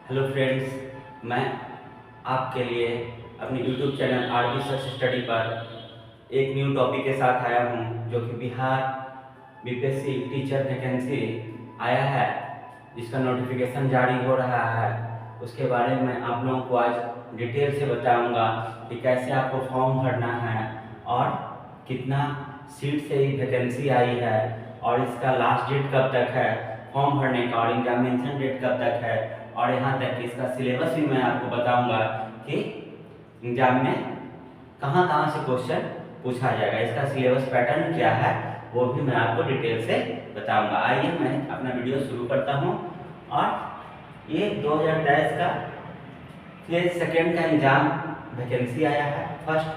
Hello friends, मैं आपके लिए अपने YouTube channel RB search study पर एक न्यू टॉपिक के साथ आया हूं, जो कि बिहार बीपीएससी टीचर वैकेंसी आया है, जिसका नोटिफिकेशन जारी हो रहा है। उसके बारे में आप लोगों को आज डिटेल से बताऊंगा कि कैसे आपको फॉर्म भरना है और कितना सीट से ही वैकेंसी आई है और इसका लास्ट डेट कब तक है फॉर्म भरने का, और एग्जामिनेशन डेट कब तक है, और यहाँ तक कि इसका सिलेबस भी मैं आपको बताऊंगा कि एग्जाम में कहाँ कहाँ से क्वेश्चन पूछा जाएगा, इसका सिलेबस पैटर्न क्या है वो भी मैं आपको डिटेल से बताऊंगा। आइए मैं अपना वीडियो शुरू करता हूँ। और ये 2023 का फेज सेकेंड का एग्जाम वैकेंसी आया है। फर्स्ट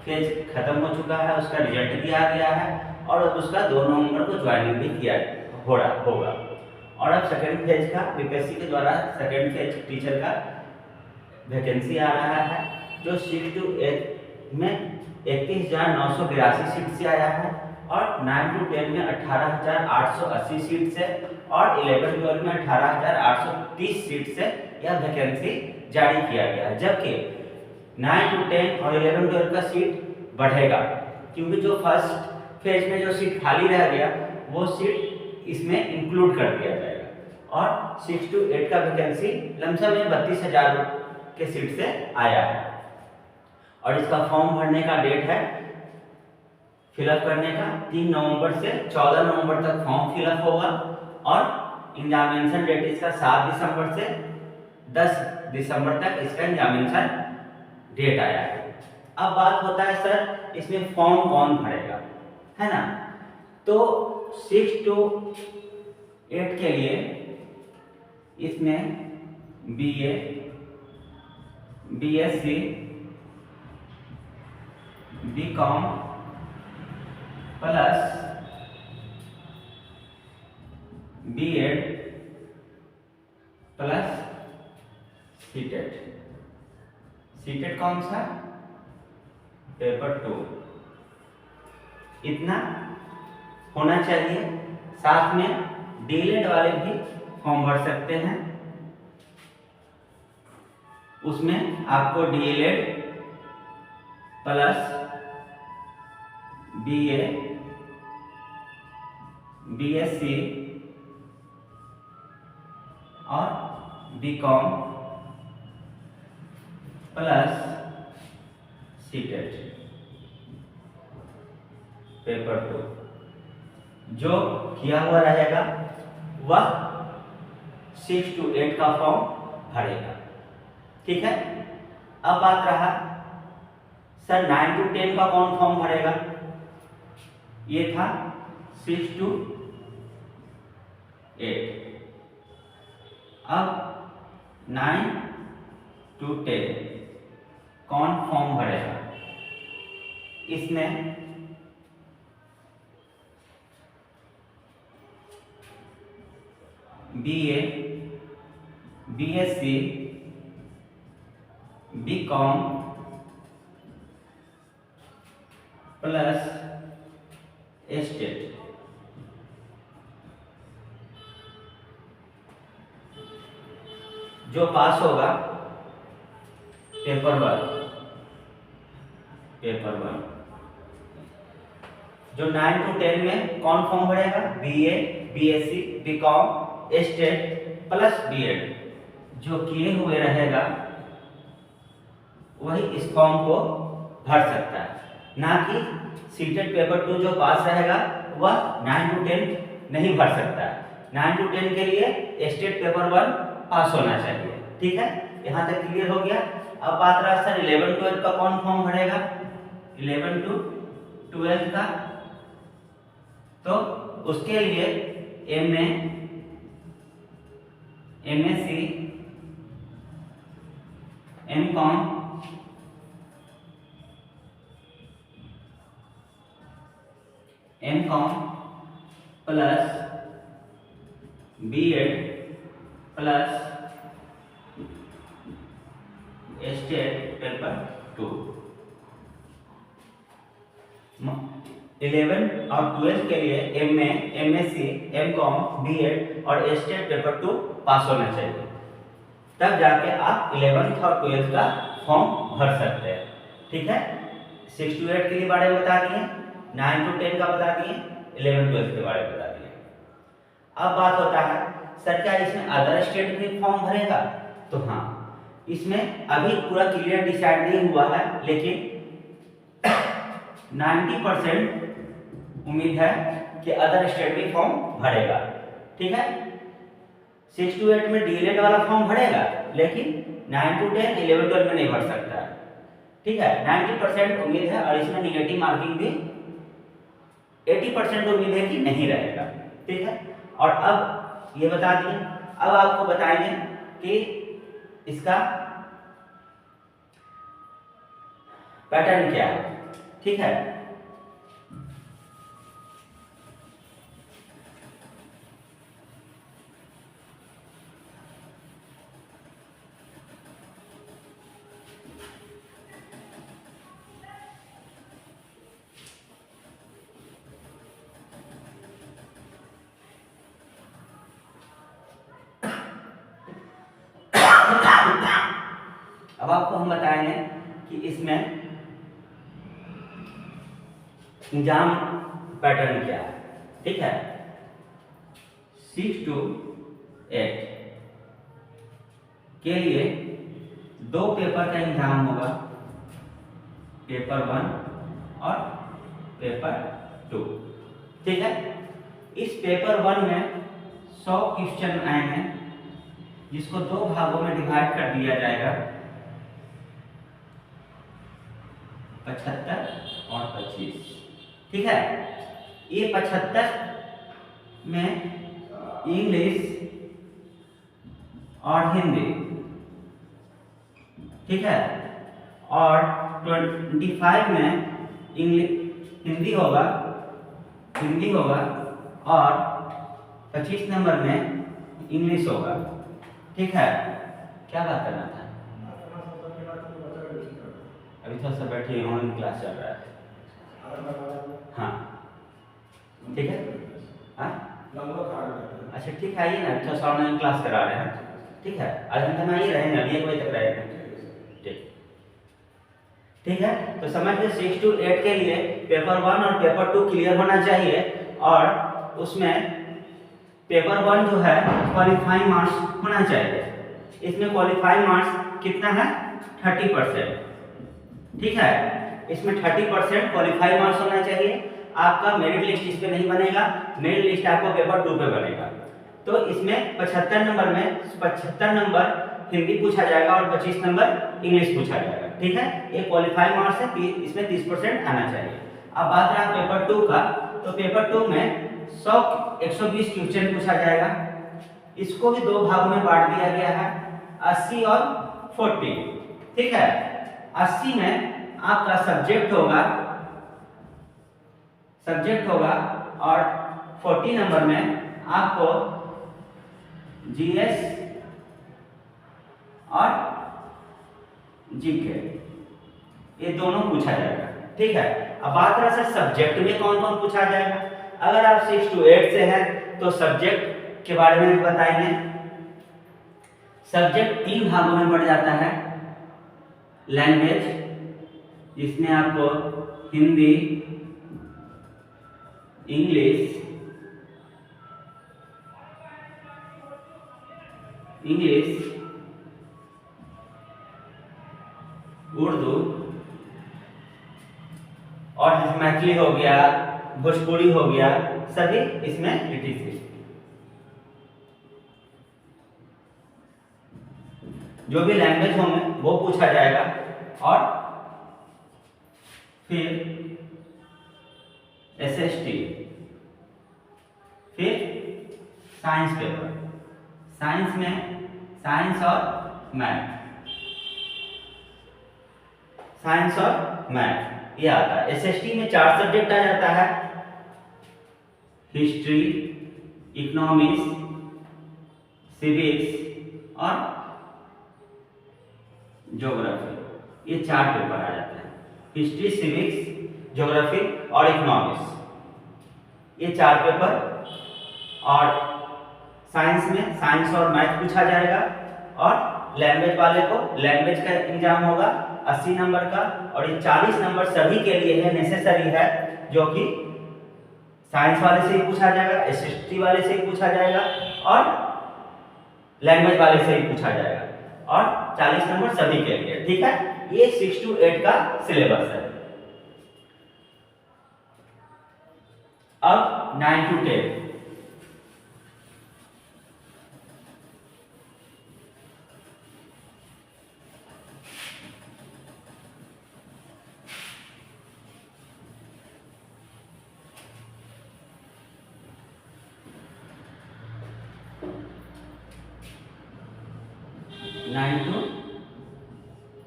फेज खत्म हो चुका है, उसका रिजल्ट भी आ गया है और उसका 2 नवंबर को ज्वाइनिंग भी किया होगा। और अब सेकेंड फेज का बीपीएससी के द्वारा सेकेंड फेज टीचर का वैकेंसी आ रहा है, जो 6 to 8 में 31,982 सीट से आया है और 9 to 10 में 18,880 सीट से और 11 12 में 18,830 सीट से यह वैकेंसी जारी किया गया है। जबकि 9 to 10 और 11 12 का सीट बढ़ेगा, क्योंकि जो फर्स्ट फेज में जो सीट खाली रह गया वो सीट इसमें इंक्लूड कर दिया जाएगा। और 6 to 8 का वैकेंसी लमसम में 32,000 के सीट से आया है। और इसका फॉर्म भरने का डेट है फिलअप करने का 3 नवंबर से 14 नवंबर तक फॉर्म फिलअप होगा और एग्जामिनेशन डेट इसका 7 दिसंबर से 10 दिसंबर तक इसका एग्जामिनेशन डेट आया है। अब बात होता है सर इसमें फॉर्म कौन भरेगा, है ना। तो 6 to 8 के लिए इसमें BA, BSc, BCom plus BEd plus CTET. CTET कौन सा? पेपर 2। इतना होना चाहिए। साथ में डीएलएड वाले भी फॉर्म भर सकते हैं। उसमें आपको डीएलएड प्लस बीए, बीएससी और बीकॉम प्लस सीटेट पेपर 2 जो किया हुआ रहेगा वह 6 to 8 का फॉर्म भरेगा। ठीक है। अब बात रहा सर 9 to 10 का कौन फॉर्म भरेगा। ये था 6 to 8। अब 9 to 10 कौन फॉर्म भरेगा। इसमें BA, BSc, BCom plus CTET. जो पास होगा पेपर 1 जो 9 to 10 में कौन फॉर्म भरेगा। BA, BSc, BCom, CTET plus BEd जो किए हुए रहेगा वही इस फॉर्म को भर सकता है, ना कि सीटेट पेपर 2 जो पास रहेगा वह 9 to 10 नहीं भर सकता है। 9 to 10 के लिए एस्टेट पेपर 1 पास होना चाहिए। ठीक है, यहाँ तक क्लियर हो गया। अब बात रहा सर 11 12 का कौन फॉर्म भरेगा। 11 to 12 का तो उसके लिए MA, MSc, MCom, plus BEd plus state paper 2। 11 और 12 के लिए एमए, एमएससी, एमकॉम, बीएड और एस्टेट पेपर 2 पास होना चाहिए। तब जाके आप 11th और 12th का फॉर्म भर सकते हैं। ठीक है, 6 to 8 के लिए बारे में बता दिए, 9 to 10 का बता दिए, 11 12 के बारे में बता दिए। अब बात होता है सर क्या इसमें अदर स्टेट भी फॉर्म भरेगा? तो हाँ, इसमें अभी पूरा क्लियर डिसाइड नहीं हुआ है, लेकिन 90% उम्मीद है कि अदर स्टेट भी फॉर्म भरेगा। ठीक है, 6 to 8 में डीएलएड वाला फॉर्म भरेगा, लेकिन 9 to 10 11 12 में नहीं भर सकता है। ठीक है, 90% उम्मीद है, और इसमें निगेटिव मार्किंग भी 80% उम्मीद है कि नहीं रहेगा। ठीक है, और अब ये बता दिए, अब आपको बताएंगे कि इसका पैटर्न क्या है। ठीक है, अब आपको हम बताएंगे कि इसमें एग्जाम पैटर्न क्या है। ठीक है, 6 to 8 के लिए 2 पेपर का एग्जाम होगा, पेपर 1 और पेपर 2। ठीक है, इस पेपर 1 में 100 क्वेश्चन आएंगे, जिसको 2 भागों में डिवाइड कर दिया जाएगा, 75 और 25। ठीक है, ये 75 में इंग्लिश और हिंदी, ठीक है, और 25 में इंग्लिश हिंदी होगा और 25 नंबर में इंग्लिश होगा। ठीक है, क्या बात करना था? अभी थोड़ा सा बैठिए, ऑनलाइन क्लास चल रहा है। हाँ ठीक है, हाँ अच्छा ठीक है, आइए ना, थोड़ा सा ऑनलाइन क्लास करा रहे हैं। ठीक है, आधे घंटे में आइए, रहेंगे अभी 1 बजे तक रहेंगे। ठीक है, तो समझ लीजिए 6 to 8 के लिए पेपर 1 और पेपर 2 क्लियर होना चाहिए, और उसमें पेपर 1 जो है क्वालिफाइंग मार्क्स होना चाहिए। इसमें क्वालिफाइंग मार्क्स कितना है? 30%। ठीक है, इसमें 30% क्वालिफाइंग मार्क्स होना चाहिए। आपका मेरिट लिस्ट इस पे नहीं बनेगा, मेरिट लिस्ट आपको पेपर 2 पे बनेगा। तो इसमें 75 नंबर में 75 नंबर हिंदी पूछा जाएगा और 25 नंबर इंग्लिश पूछा जाएगा। ठीक है, ये क्वालिफाइंग मार्क्स है, इसमें 30% आना चाहिए। अब बात रहा पेपर 2 का, तो पेपर 2 में 120 क्वेश्चन पूछा जाएगा। इसको भी 2 भागों में बांट दिया गया है, 80 और 40। ठीक है, 80 में आपका सब्जेक्ट होगा और 40 नंबर में आपको जीएस और जीके, ये दोनों पूछा जाएगा। ठीक है, अब बात रहा सर सब्जेक्ट में कौन कौन पूछा जाएगा। अगर आप 6 to 8 से हैं तो सब्जेक्ट के बारे में भी बताएंगे। सब्जेक्ट 3 भागों में बढ़ जाता है। लैंग्वेज, जिसमें आपको हिंदी, इंग्लिश उर्दू और जैसे मैथिली हो गया, भोजपुरी हो गया, सभी इसमें etc जो भी लैंग्वेज होंगे वो पूछा जाएगा। और फिर SST, फिर साइंस पेपर, साइंस में साइंस और मैथ ये आता है। SST में 4 सब्जेक्ट आ जाता है, हिस्ट्री, इकोनॉमिक्स, सिविक्स और ज्योग्राफी। ये 4 पेपर आ जाते हैं, हिस्ट्री, सिविक्स, ज्योग्राफी और इकोनॉमिक्स, ये 4 पेपर। और साइंस में साइंस और मैथ पूछा जाएगा, और लैंग्वेज वाले को लैंग्वेज का एग्जाम होगा 80 नंबर का, और ये 40 नंबर सभी के लिए है, नेसेसरी है, जो कि साइंस वाले से ही पूछा जाएगा, एसएसटी वाले से ही पूछा जाएगा और लैंग्वेज वाले से ही पूछा जाएगा, और 40 नंबर सभी के लिए। ठीक है, ये 6 to 8 का सिलेबस है। अब 9 to 10 9 to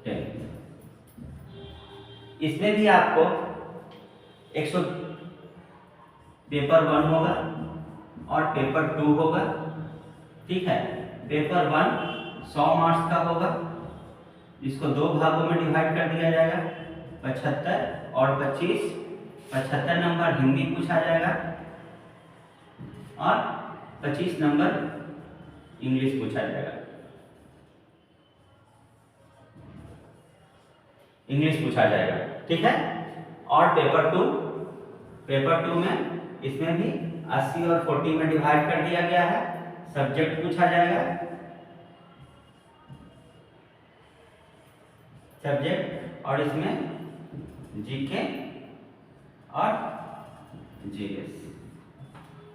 10 इसमें भी आपको 100 पेपर 1 होगा और पेपर 2 होगा। ठीक है, पेपर 1 100 मार्क्स का होगा, इसको दो भागों में डिवाइड कर दिया जाएगा, 75 और 25। 75 नंबर हिंदी पूछा जाएगा और 25 नंबर इंग्लिश पूछा जाएगा, इंग्लिश पूछा जाएगा। ठीक है, और पेपर 2 में इसमें भी 80 और 40 में डिवाइड कर दिया गया है, सब्जेक्ट पूछा जाएगा, सब्जेक्ट, और इसमें जीके और जीएस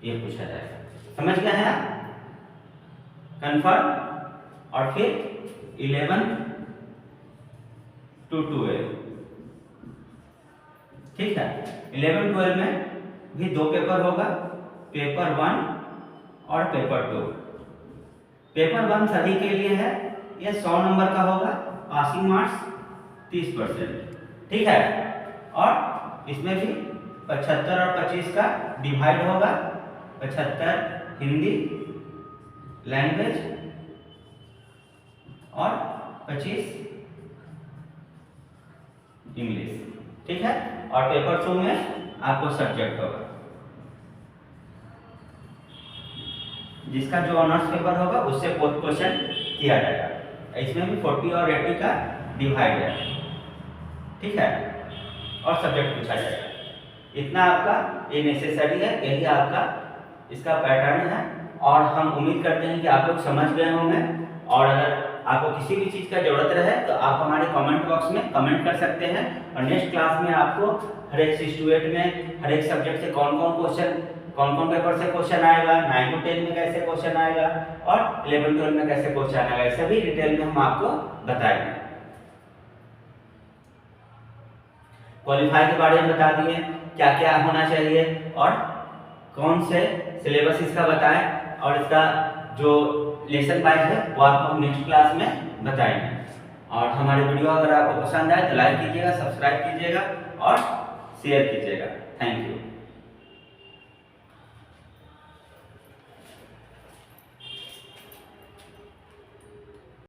ये पूछा जाएगा। समझ गए हैं आप? कंफर्म। और फिर 11 to 12। ठीक है, 11-12 में भी दो पेपर होगा, पेपर 1 और पेपर 2। पेपर 1 सभी के लिए है, ये 100 नंबर का होगा, पासिंग मार्क्स 30%। ठीक है, और इसमें भी 75 और 25 का डिवाइड होगा, 75 हिंदी लैंग्वेज और 25 इंग्लिश। ठीक है, और पेपर 2 में आपको सब्जेक्ट होगा, जिसका जो ऑनर्स पेपर होगा उससे क्वेश्चन किया जाएगा। इसमें भी 40 और 80 का डिवाइड है। ठीक है, और सब्जेक्ट पूछा जाएगा। इतना आपका ये नेसेसरी है, यही आपका इसका पैटर्न है, और हम उम्मीद करते हैं कि आप लोग समझ गए होंगे। और अगर आपको किसी भी चीज़ का जरूरत रहे तो आप हमारे कमेंट बॉक्स में कमेंट कर सकते हैं, और नेक्स्ट क्लास में आपको हर एक 6 to 8 में हर एक सब्जेक्ट से कौन कौन पेपर से क्वेश्चन आएगा, 9 to 10 में कैसे क्वेश्चन आएगा, और 11-12 में कैसे क्वेश्चन आएगा, सभी डिटेल में हम आपको बताएंगे। क्वालिफाई के बारे में बता दिए, क्या क्या होना चाहिए और कौन से सिलेबस इसका बताएं, और इसका जो लेसन वाइज है वो आपको हम नेक्स्ट क्लास में बताएंगे। और हमारे वीडियो अगर आपको पसंद आए तो लाइक कीजिएगा, सब्सक्राइब कीजिएगा और शेयर कीजिएगा। Thank you.